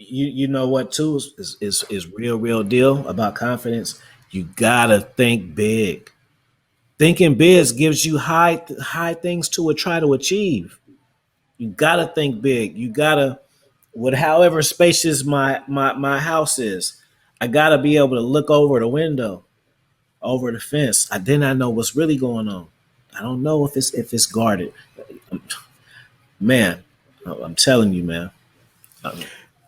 you know what too is real deal about confidence. You gotta think big. Thinking big gives you high things to try to achieve. You gotta think big. You gotta, with however spacious my house is, I gotta be able to look over the window, over the fence. Then I know what's really going on. I don't know if it's guarded. Man, I'm telling you, man.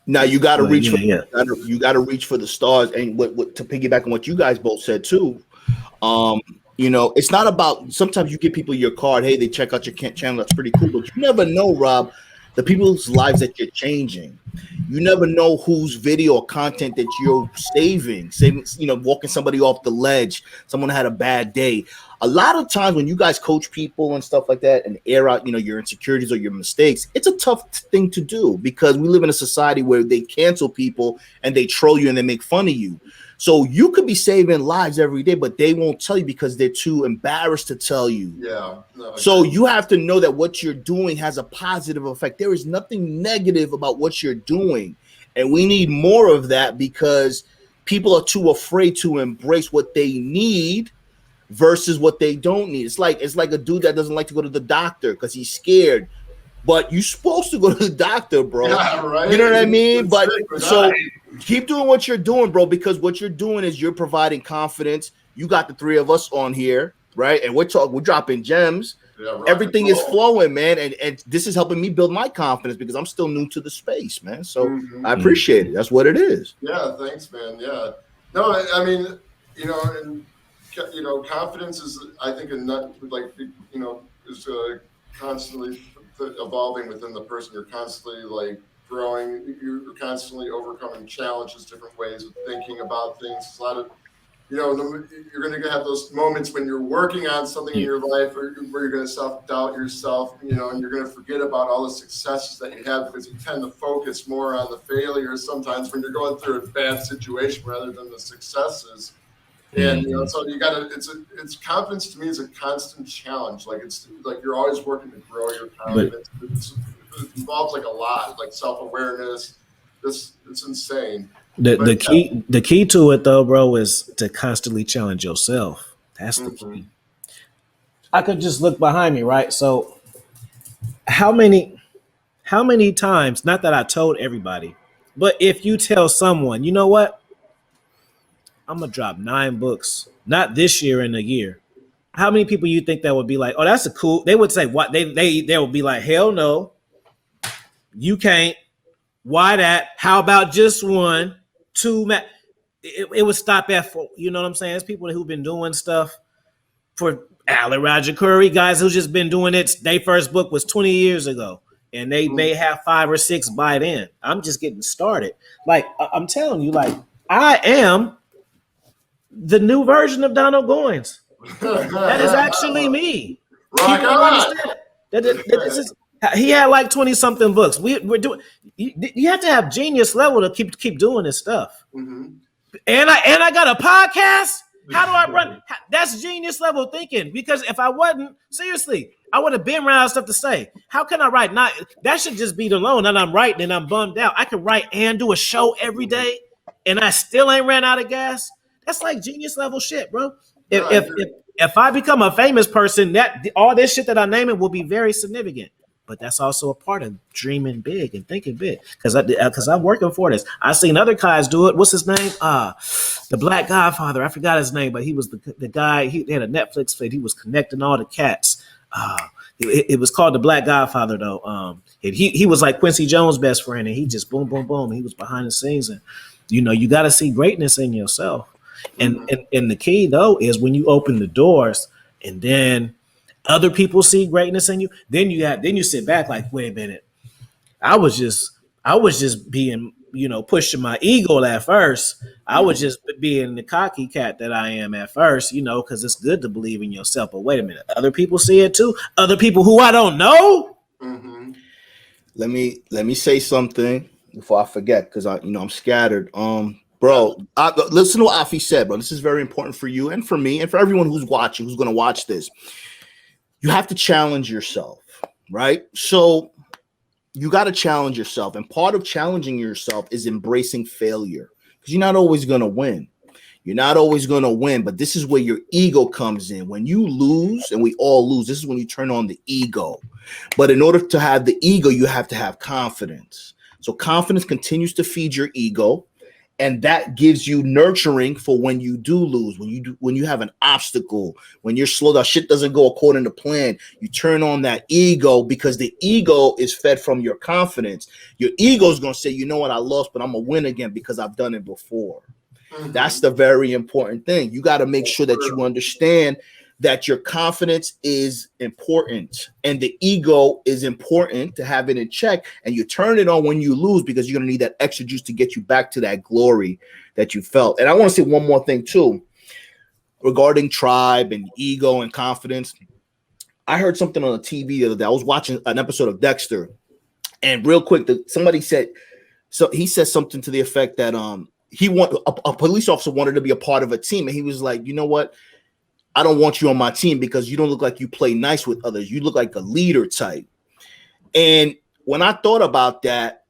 Now you got to reach for yeah. you got to reach for the stars, and what to piggyback on what you guys both said too. It's not about, sometimes you give people your card, hey, they check out your channel, that's pretty cool, but you never know, Rob, the people's lives that you're changing. You never know whose video or content that you're saving, walking somebody off the ledge, someone had a bad day. A lot of times when you guys coach people and stuff like that and air out, your insecurities or your mistakes, it's a tough thing to do because we live in a society where they cancel people and they troll you and they make fun of you. So you could be saving lives every day, but they won't tell you because they're too embarrassed to tell you. Yeah. No, so you have to know that what you're doing has a positive effect. There is nothing negative about what you're doing. And we need more of that because people are too afraid to embrace what they need versus what they don't need. It's like a dude that doesn't like to go to the doctor because he's scared. But you're supposed to go to the doctor, bro. Yeah, right. You know what I mean? But so right. Keep doing what you're doing, bro, because what you're doing is you're providing confidence. You got the three of us on here, right? And we're dropping gems. Yeah, everything is flowing, man. And this is helping me build my confidence because I'm still new to the space, man. So I appreciate it. That's what it is. Yeah, thanks, man. Yeah. No, I mean, confidence is, I think, is constantly evolving within the person. You're constantly growing. You're constantly overcoming challenges, different ways of thinking about things. It's a lot of, you're going to have those moments when you're working on something in your life where you're going to self-doubt yourself, and you're going to forget about all the successes that you have because you tend to focus more on the failures sometimes when you're going through a bad situation rather than the successes. And so you got to. It's confidence to me is a constant challenge. It's like you're always working to grow your confidence. It involves a lot, like self-awareness. It's insane. The key to it though, bro, is to constantly challenge yourself. That's the key. I could just look behind me, right? So how many times? Not that I told everybody, but if you tell someone, you know what? I'm gonna drop 9 books, not this year in a year. How many people you think that would be like, oh, that's a cool? They would say what? They would be like, hell no, you can't. Why that? How about just 1, 2? It would stop at 4. You know what I'm saying? There's people who've been doing stuff for Alan Roger Curry, guys who've just been doing it. Their first book was 20 years ago, and they may have 5 or 6 by then. I'm just getting started. I'm telling you, I am the new version of Donald Goines. That is actually me. He had 20 something books. We're doing. You have to have genius level to keep doing this stuff. Mm-hmm. And I got a podcast. How do I run? That's genius level thinking. Because if I wasn't, seriously, I would have been ran out of stuff to say. How can I write? Not that should just be the loan. And I'm writing and I'm bummed out. I can write and do a show every day, and I still ain't ran out of gas. That's genius level shit, bro. If I become a famous person, that all this shit that I'm naming will be very significant. But that's also a part of dreaming big and thinking big. Because I'm working for this. I've seen other guys do it. What's his name? The Black Godfather. I forgot his name, but he was the guy. He had a Netflix feed. He was connecting all the cats. It was called The Black Godfather, though. He was like Quincy Jones' best friend, and he just boom, boom, boom. He was behind the scenes, and you got to see greatness in yourself. And the key though is when you open the doors, and then other people see greatness in you. Then you sit back like, wait a minute, I was just being pushing my ego at first. I was just being the cocky cat that I am at first, because it's good to believe in yourself. But wait a minute, other people see it too. Other people who I don't know. Mm-hmm. Let me say something before I forget, because I'm scattered. Bro, listen to what Afi said, bro. This is very important for you and for me and for everyone who's watching, who's going to watch this. You have to challenge yourself, right? So you got to challenge yourself. And part of challenging yourself is embracing failure, because you're not always going to win. You're not always going to win, but this is where your ego comes in. When you lose, and we all lose, this is when you turn on the ego. But in order to have the ego, you have to have confidence. So confidence continues to feed your ego, and that gives you nurturing for when you do lose, when you have an obstacle, when you're slow down, shit doesn't go according to plan. You turn on that ego, because the ego is fed from your confidence. Your ego is going to say, you know what, I lost, but I'm going to win again because I've done it before. That's the very important thing. You got to make sure that you understand that your confidence is important and the ego is important to have it in check. And you turn it on when you lose, because you're going to need that extra juice to get you back to that glory that you felt. And I want to say one more thing too, regarding tribe and ego and confidence. I heard something on the TV the other day. I was watching an episode of Dexter, and real quick, somebody said, so he said something to the effect that a police officer wanted to be a part of a team, and he was like, you know what? I don't want you on my team because you don't look like you play nice with others. You look like a leader type. And when I thought about that,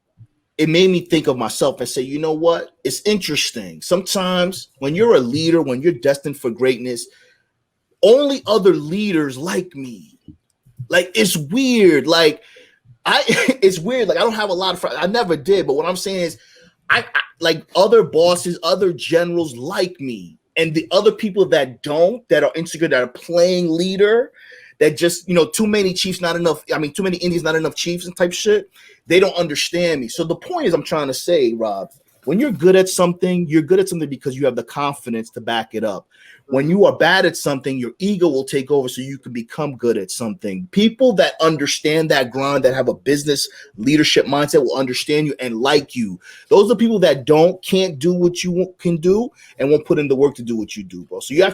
it made me think of myself and say, you know what? It's interesting. Sometimes when you're a leader, when you're destined for greatness, only other leaders like me. Like, it's weird. Like, it's weird. Like, I don't have a lot of friends. I never did. But what I'm saying is, I like other bosses, other generals like me. And the other people that don't, that are insecure, that are playing leader, that just, too many chiefs, not enough. I mean, too many Indians, not enough chiefs and type shit. They don't understand me. So the point is, I'm trying to say, Rob, when you're good at something because you have the confidence to back it up. When you are bad at something, your ego will take over so you can become good at something. People that understand that grind, that have a business leadership mindset, will understand you and like you. Those are people that can't do what you can do and won't put in the work to do what you do, bro. So you have to